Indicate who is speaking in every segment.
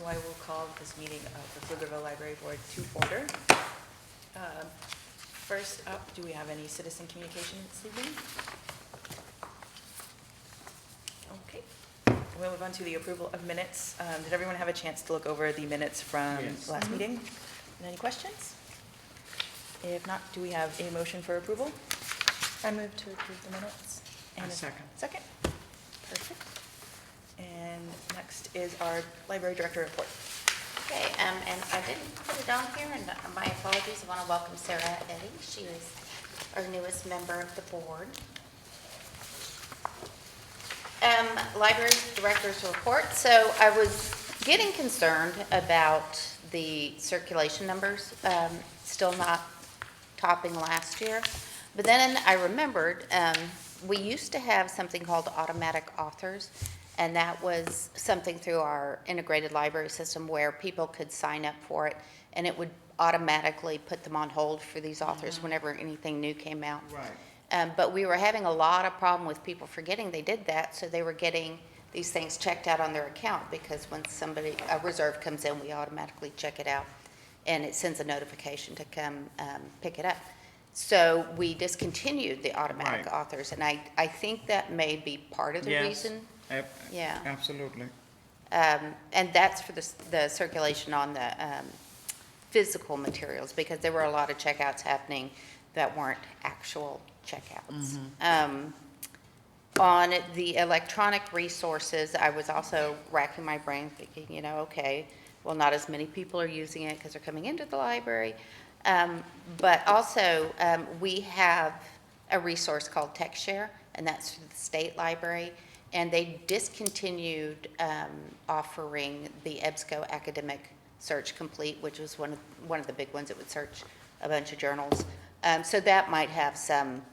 Speaker 1: So I will call this meeting of the Pflugerville Library Board to order. First up, do we have any citizen communication this evening? Okay. We'll move on to the approval of minutes. Did everyone have a chance to look over the minutes from last meeting? And any questions? If not, do we have a motion for approval?
Speaker 2: I move to approve the minutes.
Speaker 1: And
Speaker 3: A second.
Speaker 1: Second. Perfect. And next is our library director report.
Speaker 4: Okay, and I didn't put it on here, and my apologies. I want to welcome Sarah Eddy. She is our newest member of the board. Library director's report. So I was getting concerned about the circulation numbers, still not topping last year. But then I remembered we used to have something called automatic authors, and that was something through our integrated library system where people could sign up for it, and it would automatically put them on hold for these authors whenever anything new came out.
Speaker 3: Right.
Speaker 4: But we were having a lot of problem with people forgetting they did that, so they were getting these things checked out on their account, because when a reserve comes in, we automatically check it out, and it sends a notification to come pick it up. So we discontinued the automatic
Speaker 3: Right.
Speaker 4: authors, and I think that may be part of the
Speaker 3: Yes.
Speaker 4: reason. Yeah.
Speaker 3: Absolutely.
Speaker 4: And that's for the circulation on the physical materials, because there were a lot of checkouts happening that weren't actual checkouts. On the electronic resources, I was also racking my brain thinking, okay, well, not as many people are using it because they're coming into the library. But also, we have a resource called TechShare, and that's for the state library. And they discontinued offering the EBSCO Academic Search Complete, which was one of the big ones that would search a bunch of journals. So that might have some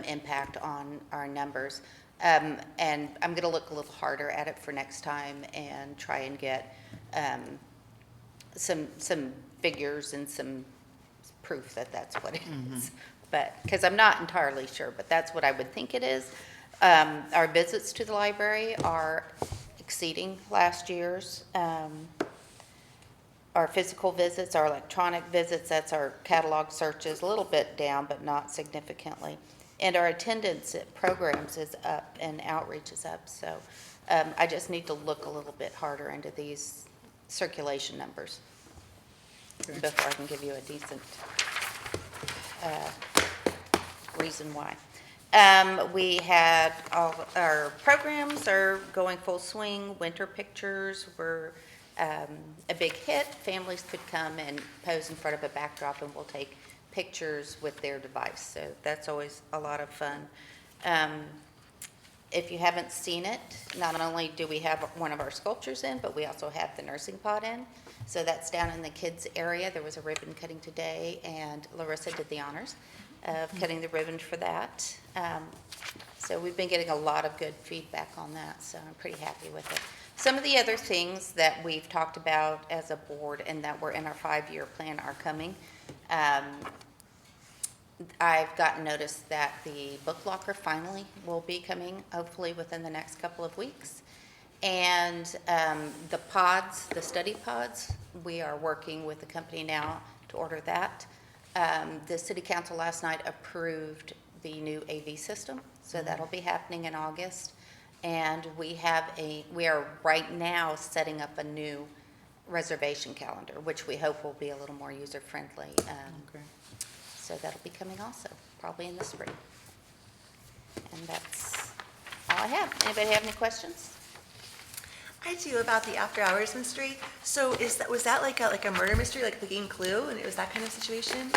Speaker 4: impact on our numbers. And I'm going to look a little harder at it for next time and try and get some figures and some proof that that's what it is. But because I'm not entirely sure, but that's what I would think it is. Our visits to the library are exceeding last year's. Our physical visits, our electronic visits, that's our catalog searches, a little bit down, but not significantly. And our attendance at programs is up and outreach is up. So I just need to look a little bit harder into these circulation numbers before I can give you a decent reason why. We had all our programs are going full swing. Winter pictures were a big hit. Families could come and pose in front of a backdrop, and we'll take pictures with their device. So that's always a lot of fun. If you haven't seen it, not only do we have one of our sculptures in, but we also have the nursing pod in. So that's down in the kids area. There was a ribbon cutting today, and Larissa did the honors of cutting the ribbon for that. So we've been getting a lot of good feedback on that, so I'm pretty happy with it. Some of the other things that we've talked about as a board and that were in our 5-year plan are coming. I've gotten notice that the book locker finally will be coming, hopefully within the next couple of weeks. And the pods, the study pods, we are working with the company now to order that. The city council last night approved the new AV system, so that'll be happening in August. And we are right now setting up a new reservation calendar, which we hope will be a little more user-friendly.
Speaker 3: Okay.
Speaker 4: So that'll be coming also, probably in the spring. And that's all I have. Anybody have any questions?
Speaker 2: I do, about the after hours mystery. So was that like a murder mystery, like Looking Clue, and it was that kind of situation?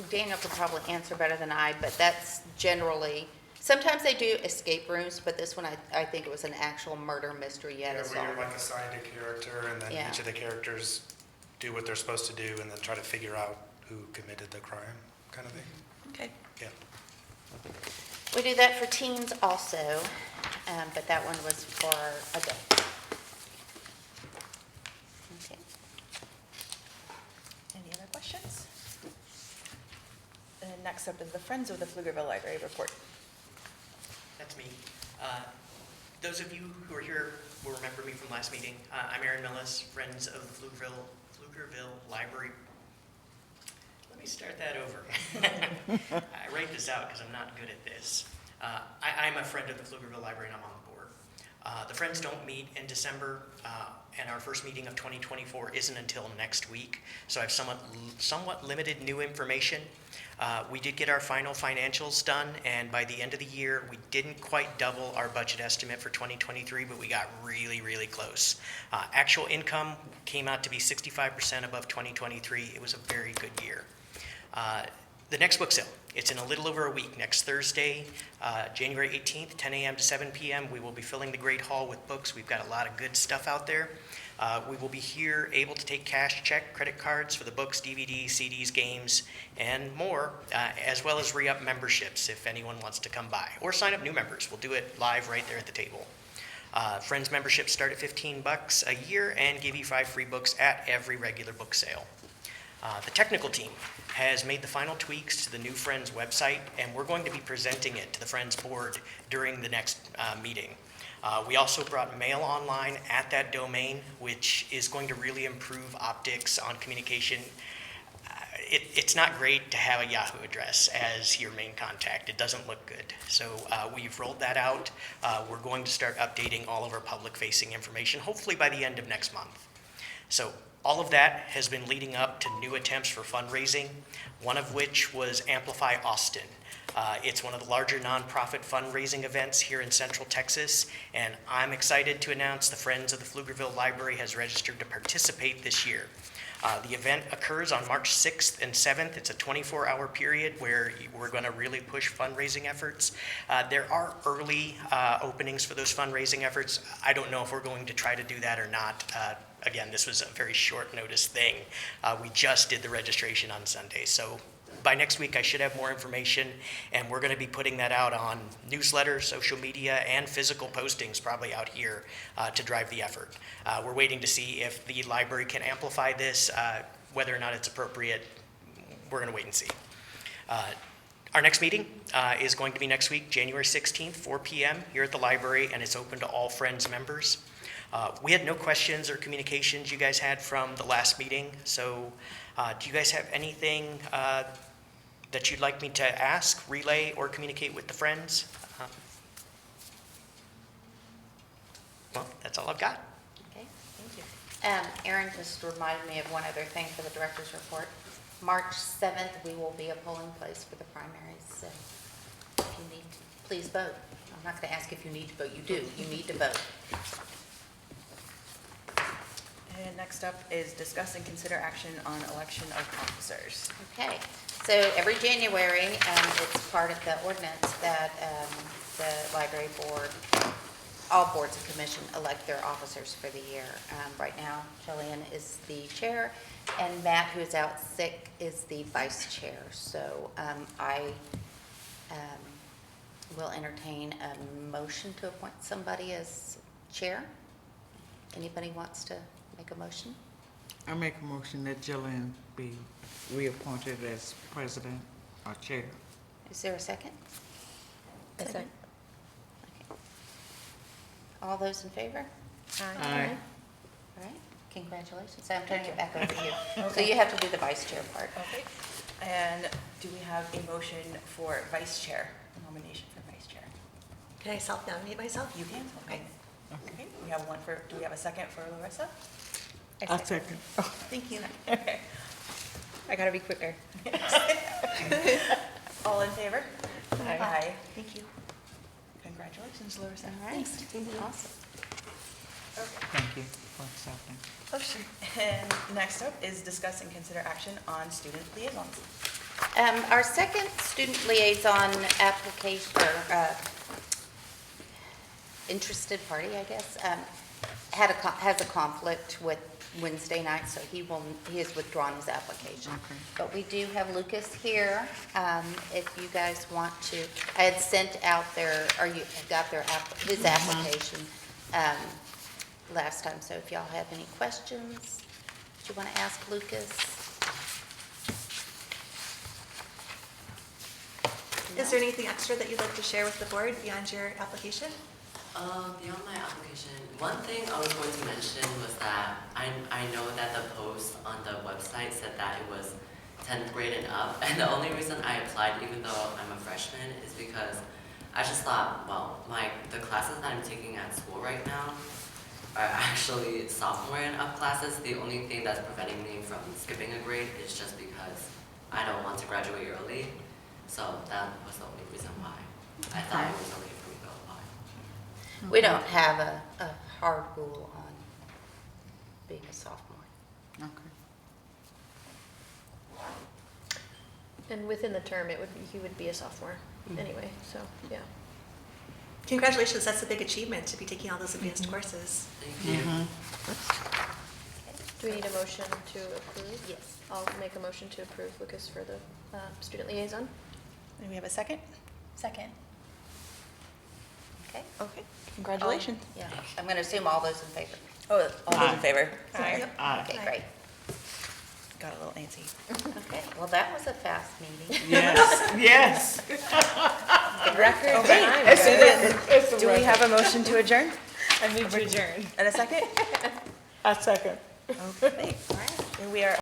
Speaker 4: Daniel could probably answer better than I, but that's generally, sometimes they do escape rooms, but this one I think it was an actual murder mystery yet.
Speaker 5: Yeah, where you're like assigned a character, and then
Speaker 4: Yeah.
Speaker 5: each of the characters do what they're supposed to do, and then try to figure out who committed the crime, kind of thing.
Speaker 2: Okay.
Speaker 5: Yeah.
Speaker 4: We do that for teens also, but that one was for adults. Okay.
Speaker 1: Any other questions? And next up is the Friends of the Pflugerville Library report.
Speaker 6: That's me.
Speaker 3: Those of you who are here will remember me from last meeting. I'm Aaron Millis, Friends of the Pflugerville Library. Let me start that over. I write this out because I'm not good at this. I'm a friend of the Pflugerville Library and I'm on the board. The Friends don't meet in December, and our first meeting of 2024 isn't until next week, so I have somewhat limited new information. We did get our final financials done, and by the end of the year, we didn't quite double our budget estimate for 2023, but we got really, really close. Actual income came out to be 65% above 2023. It was a very good year. The next book sale, it's in a little over a week. Next Thursday, January 18th, 10 a.m. to 7 p.m., we will be filling the Great Hall with books. We've got a lot of good stuff out there. We will be here able to take cash, check, credit cards for the books, DVDs, CDs, games, and more, as well as re-up memberships if anyone wants to come by, or sign up new members. We'll do it live right there at the table. Friends memberships start at $15 a year and give you 5 free books at every regular book sale. The technical team has made the final tweaks to the new Friends website, and we're going to be presenting it to the Friends board during the next meeting. We also brought mail online at that domain, which is going to really improve optics on communication. It's not great to have a Yahoo address as your main contact. It doesn't look good. So we've rolled that out. We're going to start updating all of our public-facing information, hopefully by the end of next month. So all of that has been leading up to new attempts for fundraising, one of which was Amplify Austin. It's one of the larger nonprofit fundraising events here in Central Texas, and I'm excited to announce the Friends of the Pflugerville Library has registered to participate this year. The event occurs on March 6th and 7th. It's a 24-hour period where we're going to really push fundraising efforts. There are early openings for those fundraising efforts. I don't know if we're going to try to do that or not. Again, this was a very short notice thing. We just did the registration on Sunday. So by next week, I should have more information, and we're going to be putting that out on newsletters, social media, and physical postings probably out here to drive the effort. We're waiting to see if the library can amplify this, whether or not it's appropriate. We're going to wait and see. Our next meeting is going to be next week, January 16th, 4 p.m. here at the library, and it's open to all Friends members. We had no questions or communications you guys had from the last meeting, so do you guys have anything that you'd like me to ask, relay, or communicate with the Friends? Well, that's all I've got.
Speaker 4: Okay, thank you. Aaron just reminded me of one other thing for the director's report. March 7th, we will be a polling place for the primaries, so if you need to, please vote. I'm not going to ask if you need to vote. You do. You need to vote.
Speaker 1: And next up is discuss and consider action on election of officers.
Speaker 4: Okay, so every January, it's part of the ordinance that the library board, all boards and commission elect their officers for the year. Right now, Jillian is the chair, and Matt, who is out sick, is the vice chair. So I will entertain a motion to appoint somebody as chair. Anybody wants to make a motion?
Speaker 6: I make a motion that Jillian be reappointed as president or chair.
Speaker 4: Is there a second?
Speaker 2: A second.
Speaker 4: Okay. All those in favor?
Speaker 6: Aye.
Speaker 4: All right, congratulations. I'm turning it back over to you. So you have to do the vice chair part.
Speaker 1: Okay. And do we have a motion for vice chair, a nomination for vice chair?
Speaker 2: Can I self-nominate myself?
Speaker 1: You can.
Speaker 2: Okay.
Speaker 1: Okay, we have one for, do we have a second for Larissa?
Speaker 6: I'll second.
Speaker 1: Thank you. Okay. I gotta be quicker. All in favor? Aye. Thank you. Congratulations, Larissa.
Speaker 4: All right, awesome.
Speaker 1: Okay.
Speaker 6: Thank you for accepting.
Speaker 1: Oh, sure. And next up is discuss and consider action on student liaisons.
Speaker 4: Our second student liaison application, or interested party, I guess, has a conflict with Wednesday night, so he has withdrawn his application.
Speaker 6: Okay.
Speaker 4: But we do have Lucas here, if you guys want to. I had sent out their, or you got his application last time, so if y'all have any questions, do you want to ask Lucas?
Speaker 2: Is there anything extra that you'd like to share with the board beyond your application?
Speaker 7: Beyond my application, one thing I was going to mention was that I know that the post on the website said that it was 10th grade and up, and the only reason I applied, even though I'm a freshman, is because I just thought, well, the classes that I'm taking at school right now are actually sophomore and up classes. The only thing that's preventing me from skipping a grade is just because I don't want to graduate early. So that was the only reason why I thought it was okay for me to apply.
Speaker 4: We don't have a hard rule on being a sophomore.
Speaker 6: Okay.
Speaker 8: And within the term, he would be a sophomore anyway, so, yeah.
Speaker 2: Congratulations, that's a big achievement to be taking all those advanced courses.
Speaker 7: Thank you.
Speaker 8: Do we need a motion to approve? Yes. I'll make a motion to approve Lucas for the student liaison.
Speaker 1: Do we have a second?
Speaker 4: Second. Okay.
Speaker 1: Okay, congratulations.
Speaker 4: Yeah, I'm going to assume all those in favor.
Speaker 1: Oh, all those in favor?
Speaker 2: Yep.
Speaker 6: Aye.
Speaker 4: Okay, great.
Speaker 1: Got a little antsy.
Speaker 4: Okay, well, that was a fast meeting.
Speaker 6: Yes, yes.
Speaker 8: Record
Speaker 1: Okay. Do we have a motion to adjourn?
Speaker 8: I move to adjourn.
Speaker 1: And a second?
Speaker 6: I second.
Speaker 1: Okay.
Speaker 4: All right.
Speaker 1: And we are